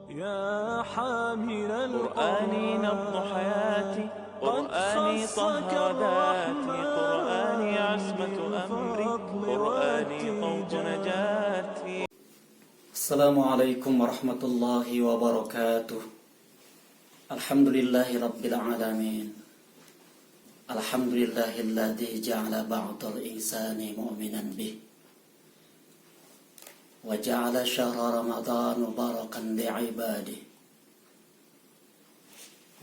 يا حامل قرآني نبض حياتي، قد قرآني خصك طهر ذاتي، قرآني عصمة الرحمن أمري، بالفضل قرآني طوق والتيجان. نجاتي. السلام عليكم ورحمة الله وبركاته. الحمد لله رب العالمين. الحمد لله الذي جعل بعض الإنسان مؤمنا به، وجعل شهر رمضان مباركا لعباده،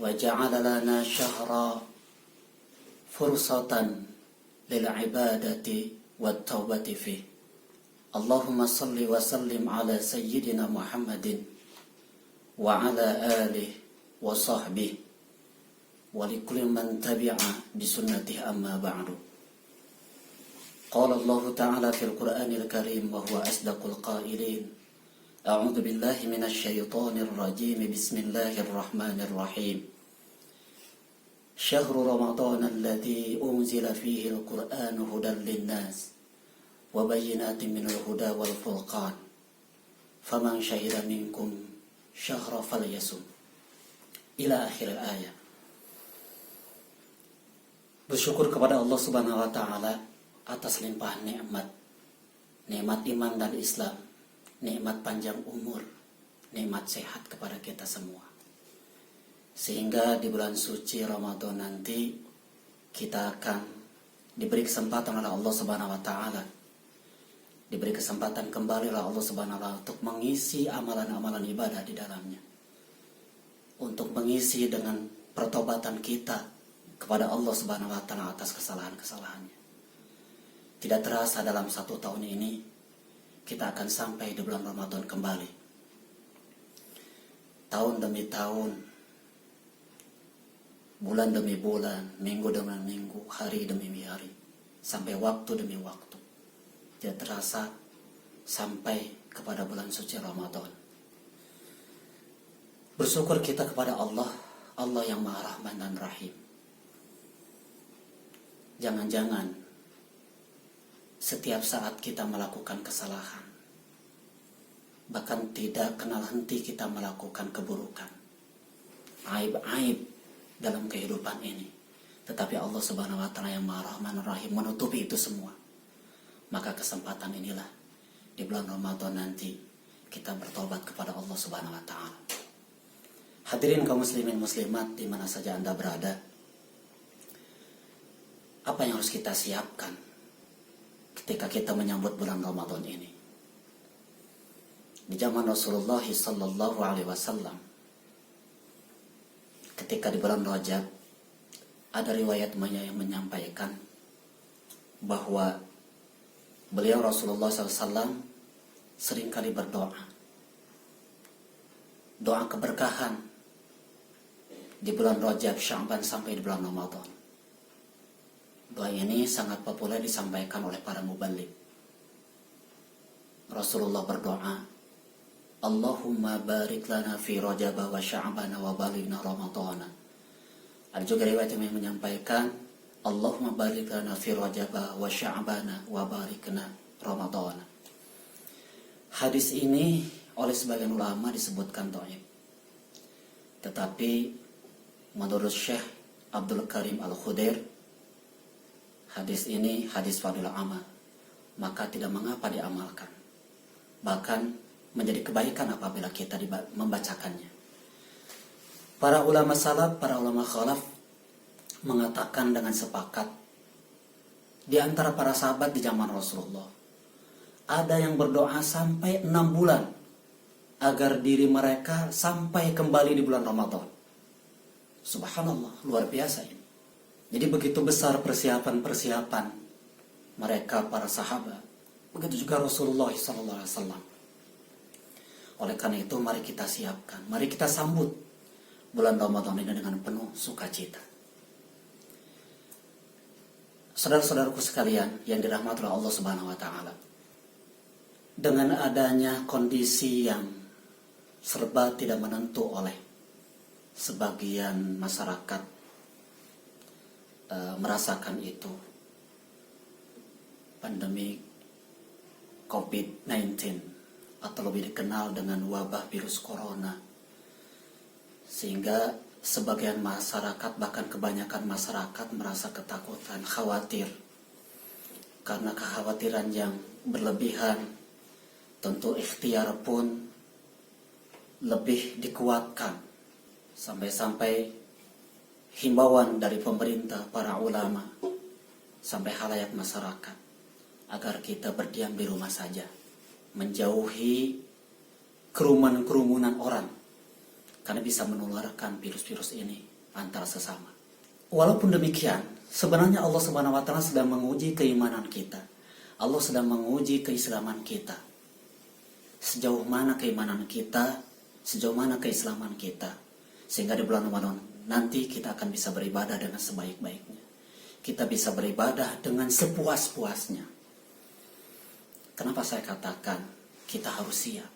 وجعل لنا شهرا فرصة للعبادة والتوبة فيه. اللهم صل وسلم على سيدنا محمد وعلى آله وصحبه ولكل من تبع بسنته، أما بعد. قال الله تعالى في القرآن الكريم وهو أصدق القائلين: أعوذ بالله من الشيطان الرجيم، بسم الله الرحمن الرحيم. شهر رمضان الذي أنزل فيه القرآن هدى للناس وبينات من الهدى والفرقان فمن شهد منكم شهر فليصم ila akhir ayat. Bersyukur kepada Allah Subhanahu wa taala atas limpahan nikmat iman dan Islam, nikmat panjang umur, nikmat sehat kepada kita semua. Sehingga di bulan suci Ramadan nanti kita akan diberi kesempatan oleh Allah Subhanahu wa taala, diberi kesempatan kembali oleh Allah Subhanahu wa taala untuk mengisi amalan-amalan ibadah di dalamnya, untuk mengisi dengan pertobatan kita kepada Allah Subhanahu wa taala atas kesalahan-kesalahannya. Tidak terasa dalam 1 tahun ini kita akan sampai di bulan Ramadan kembali. Tahun demi tahun, bulan demi bulan, minggu demi minggu, hari demi hari, sampai waktu demi waktu. Tidak terasa sampai kepada bulan suci Ramadan. Bersyukur kita kepada Allah yang Maha Rahman dan Rahim. Jangan-jangan setiap saat kita melakukan kesalahan, bahkan tidak kenal henti kita melakukan keburukan, aib-aib dalam kehidupan ini. Tetapi Allah Subhanahu wa taala yang Maha Rahman dan Rahim menutupi itu semua. Maka kesempatan inilah di bulan Ramadan nanti kita bertobat kepada Allah Subhanahu wa taala. Hadirin kaum muslimin muslimat di mana saja Anda berada, apa yang harus kita siapkan ketika kita menyambut bulan Ramadan ini? Di zaman Rasulullah sallallahu alaihi wasallam, ketika di bulan Rajab, ada riwayat yang menyampaikan bahwa beliau Rasulullah SAW seringkali berdoa, doa keberkahan di bulan Rajab, Sya'ban sampai di bulan Ramadan. Doa ini sangat populer disampaikan oleh para muballigh. Rasulullah berdoa, Allahumma barik lana fi Rajab wa Sya'ban wa balighna Ramadan. Ada juga riwayat yang menyampaikan, Allahumma barik lana fi Rajab wa Sya'ban wa balighna Ramadan. Hadis ini oleh sebagian ulama disebutkan dhaif. Tetapi menurut Syekh Abdul Karim Al-Khudair, hadis ini hadis fadilah amal, maka tidak mengapa diamalkan. Bahkan menjadi kebaikan apabila kita membacakannya. Para ulama salaf, para ulama khalaf mengatakan dengan sepakat, di antara para sahabat di zaman Rasulullah, ada yang berdoa sampai 6 bulan agar diri mereka sampai kembali di bulan Ramadan. Subhanallah, luar biasa ini. Jadi begitu besar persiapan mereka para sahabat, begitu juga Rasulullah SAW. Oleh karena itu mari kita siapkan, mari kita sambut bulan Ramadan ini dengan penuh sukacita. Saudara-saudaraku sekalian yang dirahmati oleh Allah Subhanahu wa taala, dengan adanya kondisi yang serba tidak menentu oleh sebagian masyarakat, merasakan itu, pandemi COVID-19 atau lebih dikenal dengan wabah virus corona Sehingga sebagian masyarakat, bahkan kebanyakan masyarakat merasa ketakutan, khawatir. Karena kekhawatiran yang berlebihan, tentu ikhtiar pun lebih dikuatkan. Sampai-sampai himbauan dari pemerintah, para ulama, sampai khalayak masyarakat, agar kita berdiam di rumah saja, menjauhi kerumunan orang, karena bisa menularkan virus-virus ini antara sesama. Walaupun demikian, sebenarnya Allah Subhanahu wa Ta'ala sedang menguji keimanan kita. Allah sedang menguji keislaman kita. Sejauh mana keimanan kita, sejauh mana keislaman kita, sehingga di bulan Ramadan nanti kita akan bisa beribadah dengan sebaik-baiknya. Kita bisa beribadah dengan sepuas-puasnya. Kenapa saya katakan kita harus siap?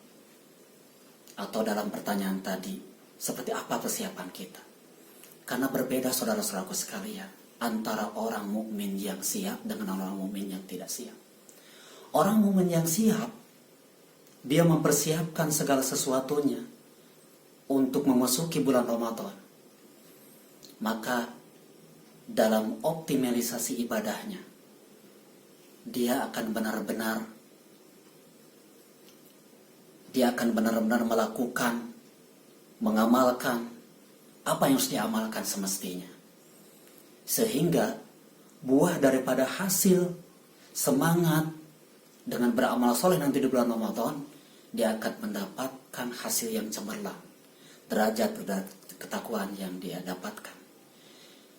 Atau dalam pertanyaan tadi, seperti apa persiapan kita? Karena berbeda saudara-saudaraku sekalian, antara orang mukmin yang siap dengan orang mukmin yang tidak siap. Orang mukmin yang siap, dia mempersiapkan segala sesuatunya untuk memasuki bulan Ramadan. Maka dalam optimalisasi ibadahnya, dia akan benar-benar melakukan, mengamalkan apa yang harus diamalkan semestinya. Sehingga buah daripada hasil semangat dengan beramal soleh nanti di bulan Ramadan, dia akan mendapatkan hasil yang cemerlang, derajat ketakwaan yang dia dapatkan,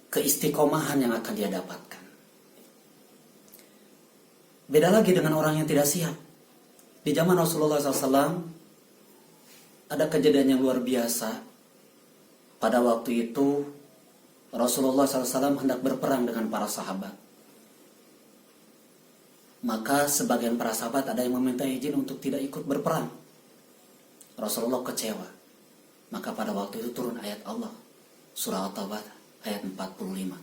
keistiqomahan yang akan dia dapatkan. Beda lagi dengan orang yang tidak siap. Di zaman Rasulullah SAW ada kejadian yang luar biasa. Pada waktu itu Rasulullah SAW hendak berperang dengan para sahabat. Maka sebagian para sahabat ada yang meminta izin untuk tidak ikut berperang. Rasulullah kecewa. Maka pada waktu itu turun ayat Allah, surah At-Taubah ayat 45.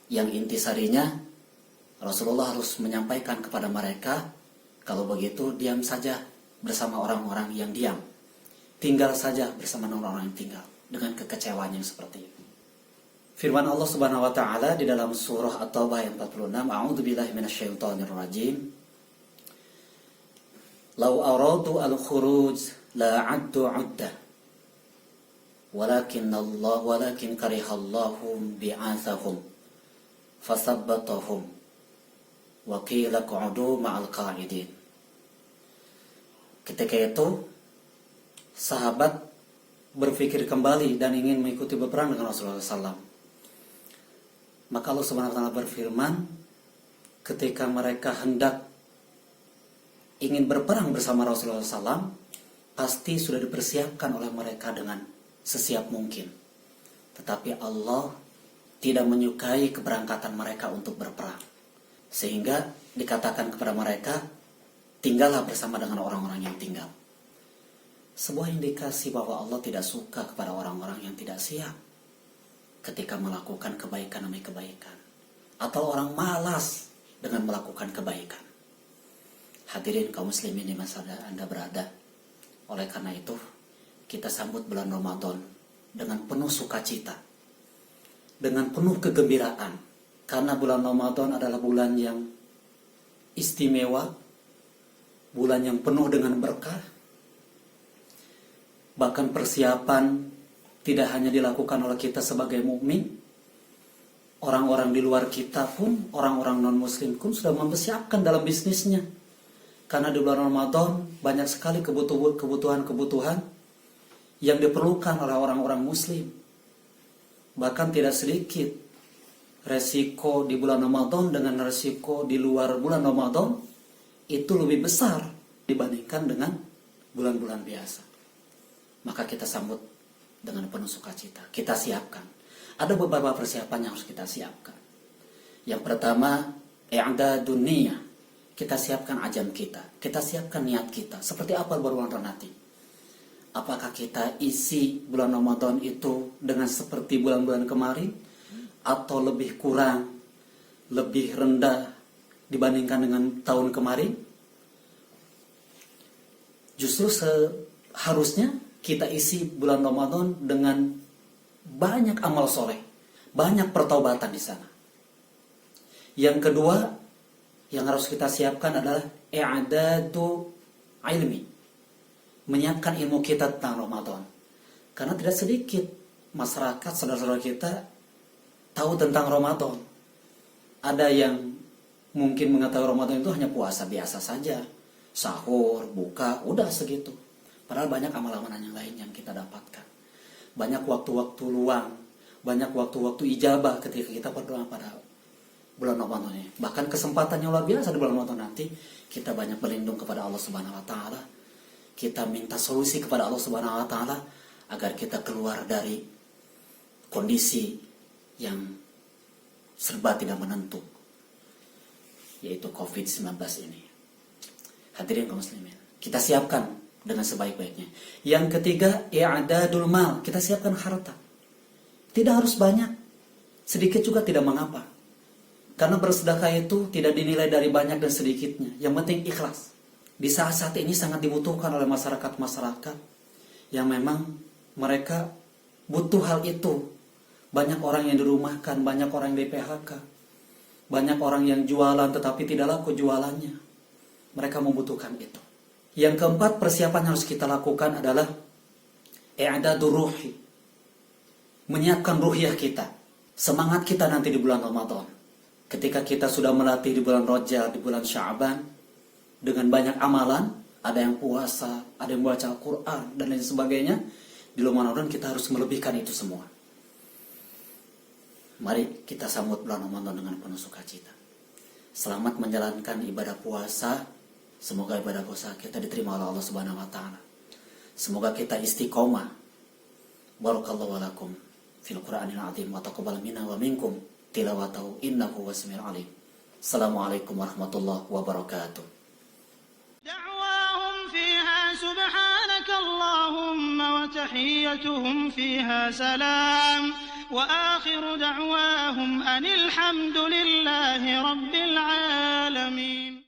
Yang intisarinya Rasulullah harus menyampaikan kepada mereka, kalau begitu diam saja bersama orang-orang yang diam. Tinggal saja bersama orang-orang yang tinggal. Dengan kekecewaan yang seperti itu. Firman Allah Subhanahu wa Ta'ala di dalam surah At-Taubah ayat 46, A'udzubillahi minasyaitonirrajim. Lau aradu al-khuruj la 'addu 'uddah. Walakin karihallahum bi'athahum fasabbatahum wa qila qu'udu ma'al qa'idin. Ketika itu sahabat berpikir kembali dan ingin mengikuti berperang dengan Rasulullah SAW. Maka Allah Subhanahu wa Ta'ala berfirman, ketika mereka hendak ingin berperang bersama Rasulullah SAW, pasti sudah dipersiapkan oleh mereka dengan sesiap mungkin. Tetapi Allah tidak menyukai keberangkatan mereka untuk berperang. Sehingga dikatakan kepada mereka, tinggallah bersama dengan orang-orang yang tinggal. Sebuah indikasi bahwa Allah tidak suka kepada orang-orang yang tidak siap ketika melakukan kebaikan demi kebaikan, atau orang malas dengan melakukan kebaikan. Hadirin kaum muslimin di masa Anda berada. Oleh karena itu, kita sambut bulan Ramadan dengan penuh sukacita, dengan penuh kegembiraan. Karena bulan Ramadan adalah bulan yang istimewa, bulan yang penuh dengan berkah. Bahkan persiapan tidak hanya dilakukan oleh kita sebagai mukmin, orang-orang di luar kita pun, orang-orang non-muslim pun sudah mempersiapkan dalam bisnisnya. Karena di bulan Ramadan banyak sekali kebutuhan-kebutuhan yang diperlukan oleh orang-orang muslim. Bahkan tidak sedikit resiko di bulan Ramadan dengan resiko di luar bulan Ramadan itu lebih besar dibandingkan dengan bulan-bulan biasa. Maka kita sambut dengan penuh sukacita. Kita siapkan. Ada beberapa persiapan yang harus kita siapkan. Yang pertama, i'dadun niyah. Kita siapkan ajam kita. Kita siapkan niat kita. Seperti apa bulan nanti? Apakah kita isi bulan Ramadan itu dengan seperti bulan-bulan kemarin? Atau lebih kurang, lebih rendah dibandingkan dengan tahun kemarin? Justru seharusnya kita isi bulan Ramadan dengan banyak amal soleh, banyak pertaubatan di sana. Yang kedua yang harus kita siapkan adalah i'dadu ilmi, menyiapkan ilmu kita tentang Ramadan. Karena tidak sedikit masyarakat, saudara-saudara kita tahu tentang Ramadan. Ada yang mungkin mengetahui Ramadan itu hanya puasa biasa saja, sahur, buka, udah segitu. Padahal banyak amalan-amalan yang lain yang kita dapatkan. Banyak waktu-waktu luang, banyak waktu-waktu ijabah ketika kita berdoa pada bulan Ramadan ini. Bahkan kesempatannya luar biasa di bulan Ramadan nanti, kita banyak berlindung kepada Allah Subhanahu wa taala. Kita minta solusi kepada Allah Subhanahu wa taala agar kita keluar dari kondisi yang serba tidak menentu, yaitu COVID-19 ini. Hadirin kaum muslimin, kita siapkan dengan sebaik-baiknya. Yang ketiga, i'dadul mal, kita siapkan harta. Tidak harus banyak, sedikit juga tidak mengapa. Karena bersedekah itu tidak dinilai dari banyak dan sedikitnya. Yang penting ikhlas. Di saat-saat ini sangat dibutuhkan oleh masyarakat-masyarakat yang memang mereka butuh hal itu. Banyak orang yang dirumahkan, banyak orang yang di PHK, banyak orang yang jualan tetapi tidak laku jualannya. Mereka membutuhkan itu. Yang keempat, persiapan yang harus kita lakukan adalah i'dadur ruhi, menyiapkan ruhiyah kita, semangat kita nanti di bulan Ramadan. Ketika kita sudah melatih di bulan Rajab, di bulan Sya'ban dengan banyak amalan, ada yang puasa, ada yang baca Al-Quran dan lain sebagainya, di bulan Ramadan kita harus melebihkan itu semua. Mari kita sambut bulan Ramadan dengan penuh sukacita. Selamat menjalankan ibadah puasa. Semoga ibadah puasa kita diterima oleh Allah Subhanahu wa taala. Semoga kita istiqomah. Barakallahu lakum fil Qur'anil azim wa taqabbal minna wa minkum tilawatahu innahu wasmiul alim. Assalamualaikum warahmatullahi wabarakatuh. دعواهم فيها سبحانك اللهم وتحيتهم فيها سلام وآخر دعواهم أن الحمد لله رب العالمين.